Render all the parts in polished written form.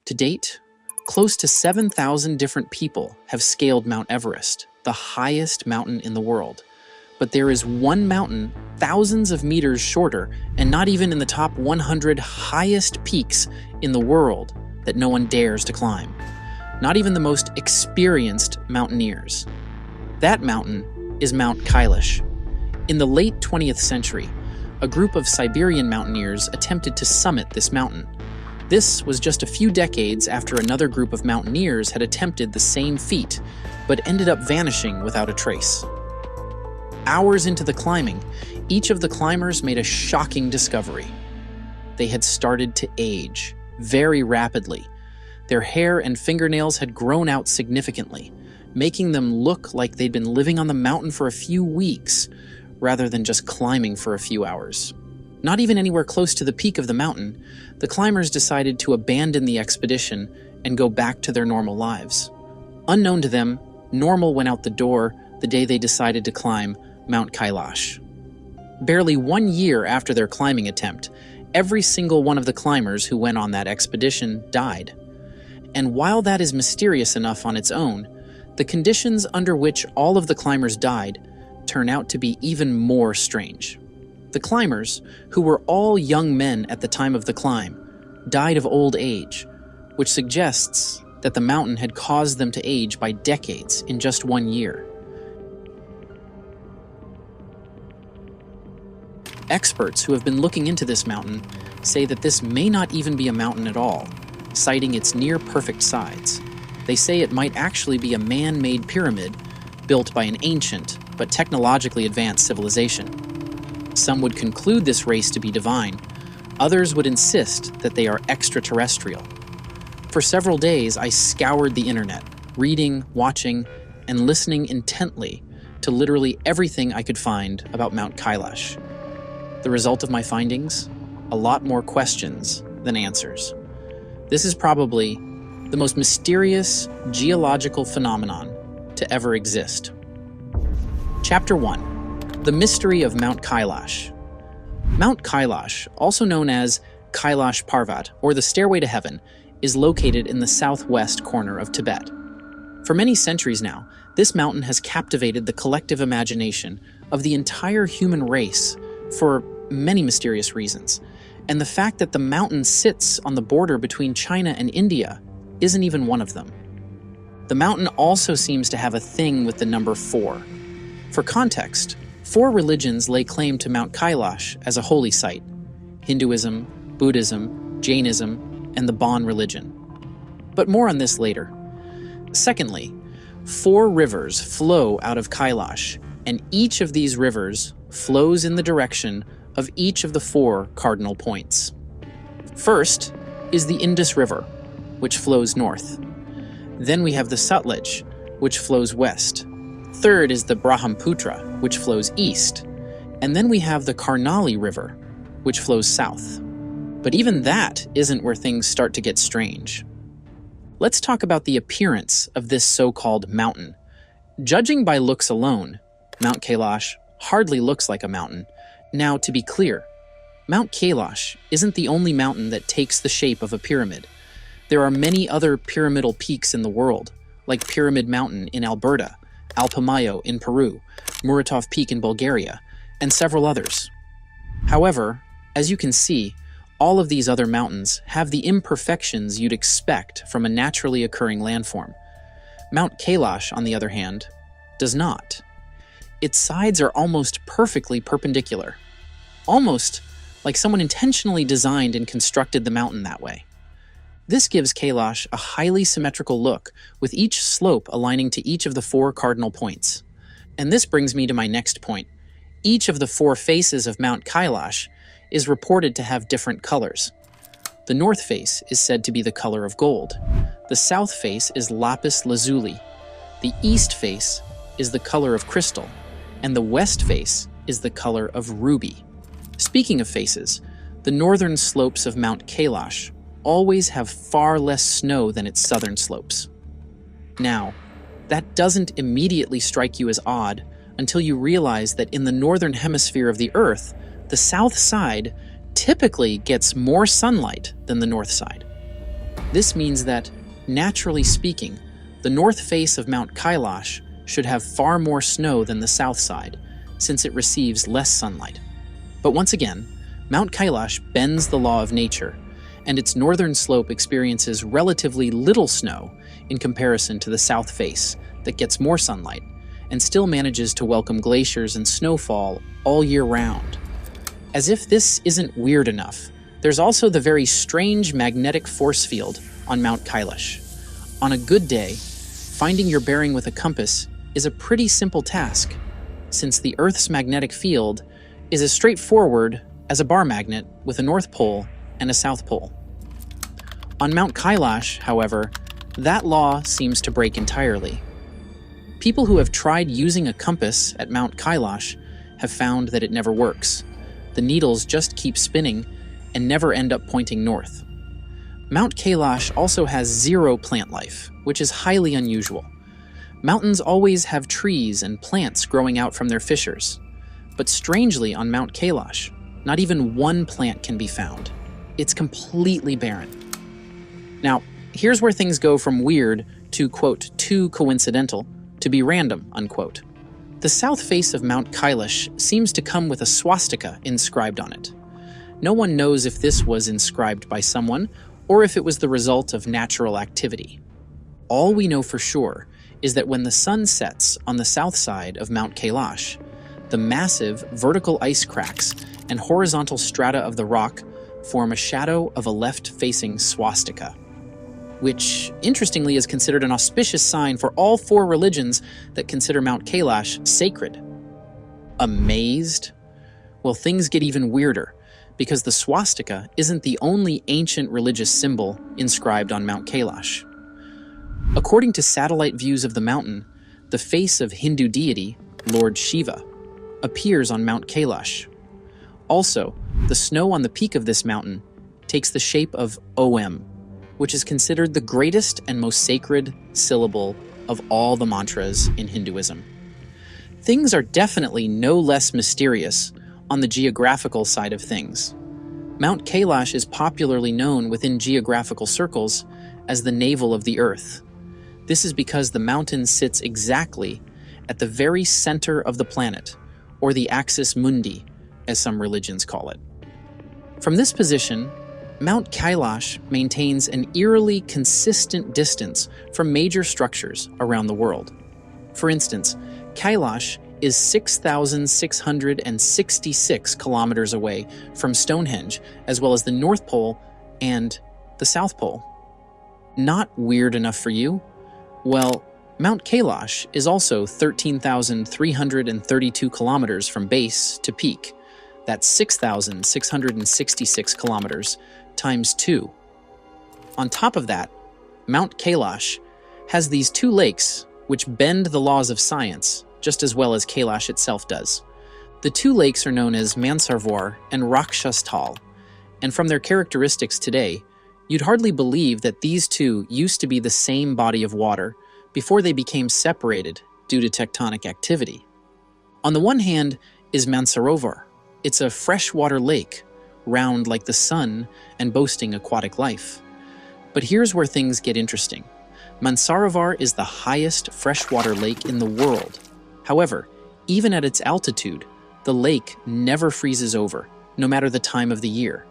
To date, close to 7,000 different people have scaled Mount Everest, the highest mountain in the world. But there is one mountain thousands of meters shorter and not even in the top 100 highest peaks in the world that no one dares to climb. Not even the most experienced mountaineers. That mountain is Mount Kailash. In the late 20th century, a group of Siberian mountaineers attempted to summit this mountain. This was just a few decades after another group of mountaineers had attempted the same feat, but ended up vanishing without a trace. Hours into the climbing, each of the climbers made a shocking discovery. They had started to age very rapidly. Their hair and fingernails had grown out significantly, making them look like they'd been living on the mountain for a few weeks, rather than just climbing for a few hours. Not even anywhere close to the peak of the mountain, the climbers decided to abandon the expedition and go back to their normal lives. Unknown to them, normal went out the door the day they decided to climb Mount Kailash. Barely 1 year after their climbing attempt, every single one of the climbers who went on that expedition died. And while that is mysterious enough on its own, the conditions under which all of the climbers died turn out to be even more strange. The climbers, who were all young men at the time of the climb, died of old age, which suggests that the mountain had caused them to age by decades in just 1 year. Experts who have been looking into this mountain say that this may not even be a mountain at all, citing its near-perfect sides. They say it might actually be a man-made pyramid built by an ancient but technologically advanced civilization. Some would conclude this race to be divine. Others would insist that they are extraterrestrial. For several days, I scoured the internet, reading, watching, and listening intently to literally everything I could find about Mount Kailash. The result of my findings? A lot more questions than answers. This is probably the most mysterious geological phenomenon to ever exist. Chapter 1. The Mystery of Mount Kailash. Mount Kailash, also known as Kailash Parvat, or the Stairway to Heaven, is located in the southwest corner of Tibet. For many centuries now, this mountain has captivated the collective imagination of the entire human race for many mysterious reasons. And the fact that the mountain sits on the border between China and India isn't even one of them. The mountain also seems to have a thing with the number 4. For context, 4 religions lay claim to Mount Kailash as a holy site: Hinduism, Buddhism, Jainism, and the Bon religion. But more on this later. Secondly, 4 rivers flow out of Kailash, and each of these rivers flows in the direction of each of the 4 cardinal points. First is the Indus River, which flows north. Then we have the Sutlej, which flows west. Third is the Brahmaputra, which flows east. And then we have the Karnali River, which flows south. But even that isn't where things start to get strange. Let's talk about the appearance of this so-called mountain. Judging by looks alone, Mount Kailash hardly looks like a mountain. Now, to be clear, Mount Kailash isn't the only mountain that takes the shape of a pyramid. There are many other pyramidal peaks in the world, like Pyramid Mountain in Alberta, Alpamayo in Peru, Muratov Peak in Bulgaria, and several others. However, as you can see, all of these other mountains have the imperfections you'd expect from a naturally occurring landform. Mount Kailash, on the other hand, does not. Its sides are almost perfectly perpendicular, almost like someone intentionally designed and constructed the mountain that way. This gives Kailash a highly symmetrical look, with each slope aligning to each of the 4 cardinal points. And this brings me to my next point. Each of the 4 faces of Mount Kailash is reported to have different colors. The north face is said to be the color of gold. The south face is lapis lazuli. The east face is the color of crystal. And the west face is the color of ruby. Speaking of faces, the northern slopes of Mount Kailash always have far less snow than its southern slopes. Now, that doesn't immediately strike you as odd until you realize that in the northern hemisphere of the Earth, the south side typically gets more sunlight than the north side. This means that, naturally speaking, the north face of Mount Kailash should have far more snow than the south side, since it receives less sunlight. But once again, Mount Kailash bends the law of nature, and its northern slope experiences relatively little snow in comparison to the south face that gets more sunlight and still manages to welcome glaciers and snowfall all year round. As if this isn't weird enough, there's also the very strange magnetic force field on Mount Kailash. On a good day, finding your bearing with a compass is a pretty simple task, since the Earth's magnetic field is as straightforward as a bar magnet with a North Pole and a South Pole. On Mount Kailash, however, that law seems to break entirely. People who have tried using a compass at Mount Kailash have found that it never works. The needles just keep spinning and never end up pointing north. Mount Kailash also has zero plant life, which is highly unusual. Mountains always have trees and plants growing out from their fissures. But strangely, on Mount Kailash, not even one plant can be found. It's completely barren. Now, here's where things go from weird to, quote, too coincidental to be random, unquote. The south face of Mount Kailash seems to come with a swastika inscribed on it. No one knows if this was inscribed by someone or if it was the result of natural activity. All we know for sure is that when the sun sets on the south side of Mount Kailash, the massive vertical ice cracks and horizontal strata of the rock form a shadow of a left-facing swastika, which, interestingly, is considered an auspicious sign for all four religions that consider Mount Kailash sacred. Amazed? Well, things get even weirder, because the swastika isn't the only ancient religious symbol inscribed on Mount Kailash. According to satellite views of the mountain, the face of Hindu deity, Lord Shiva, appears on Mount Kailash. Also, the snow on the peak of this mountain takes the shape of Om, which is considered the greatest and most sacred syllable of all the mantras in Hinduism. Things are definitely no less mysterious on the geographical side of things. Mount Kailash is popularly known within geographical circles as the navel of the earth. This is because the mountain sits exactly at the very center of the planet, or the axis mundi, as some religions call it. From this position, Mount Kailash maintains an eerily consistent distance from major structures around the world. For instance, Kailash is 6,666 kilometers away from Stonehenge, as well as the North Pole and the South Pole. Not weird enough for you? Well, Mount Kailash is also 13,332 kilometers from base to peak. That's 6,666 kilometers times 2. On top of that, Mount Kailash has these two lakes which bend the laws of science just as well as Kailash itself does. The two lakes are known as Mansarovar and Rakshastal, and from their characteristics today, you'd hardly believe that these two used to be the same body of water before they became separated due to tectonic activity. On the one hand is Mansarovar. It's a freshwater lake, round like the sun and boasting aquatic life. But here's where things get interesting. Mansarovar is the highest freshwater lake in the world. However, even at its altitude, the lake never freezes over, no matter the time of the year.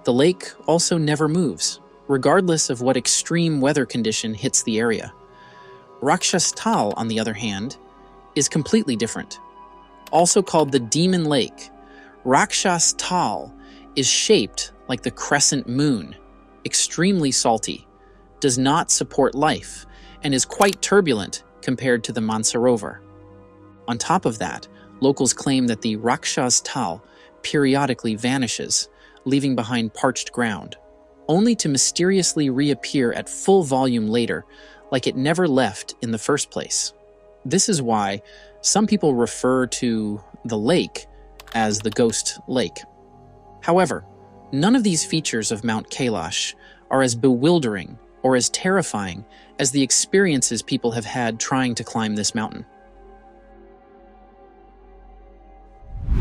The lake also never moves, regardless of what extreme weather condition hits the area. Rakshastal, on the other hand, is completely different. Also called the Demon Lake, Rakshastal is shaped like the crescent moon, extremely salty, does not support life, and is quite turbulent compared to the Mansarovar. On top of that, locals claim that the Rakshastal periodically vanishes, leaving behind parched ground, only to mysteriously reappear at full volume later, like it never left in the first place. This is why some people refer to the lake as the Ghost Lake. However, none of these features of Mount Kailash are as bewildering or as terrifying as the experiences people have had trying to climb this mountain.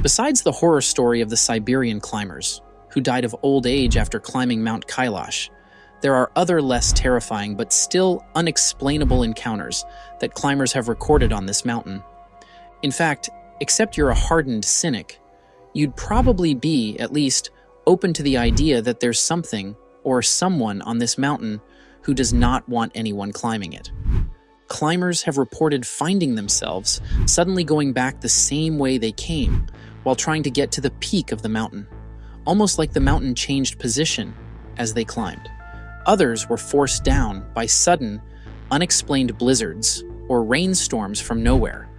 Besides the horror story of the Siberian climbers, who died of old age after climbing Mount Kailash, There are other less terrifying but still unexplainable encounters that climbers have recorded on this mountain. In fact, except you're a hardened cynic, you'd probably be, at least, open to the idea that there's something or someone on this mountain who does not want anyone climbing it. Climbers have reported finding themselves suddenly going back the same way they came while trying to get to the peak of the mountain, almost like the mountain changed position as they climbed. Others were forced down by sudden, unexplained blizzards or rainstorms from nowhere,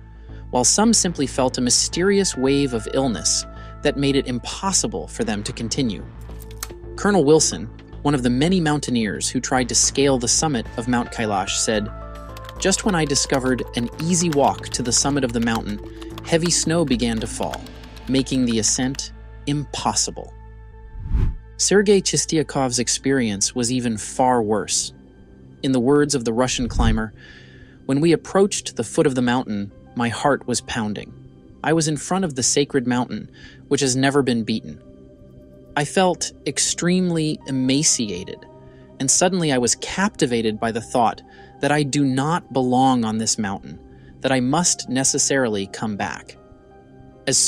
while some simply felt a mysterious wave of illness that made it impossible for them to continue. Colonel Wilson, one of the many mountaineers who tried to scale the summit of Mount Kailash, said, "Just when I discovered an easy walk to the summit of the mountain, heavy snow began to fall, making the ascent impossible." Sergei Chistyakov's experience was even far worse. In the words of the Russian climber, "When we approached the foot of the mountain, my heart was pounding. I was in front of the sacred mountain, which has never been beaten. I felt extremely emaciated, and suddenly I was captivated by the thought that I do not belong on this mountain, that I must necessarily come back. As soon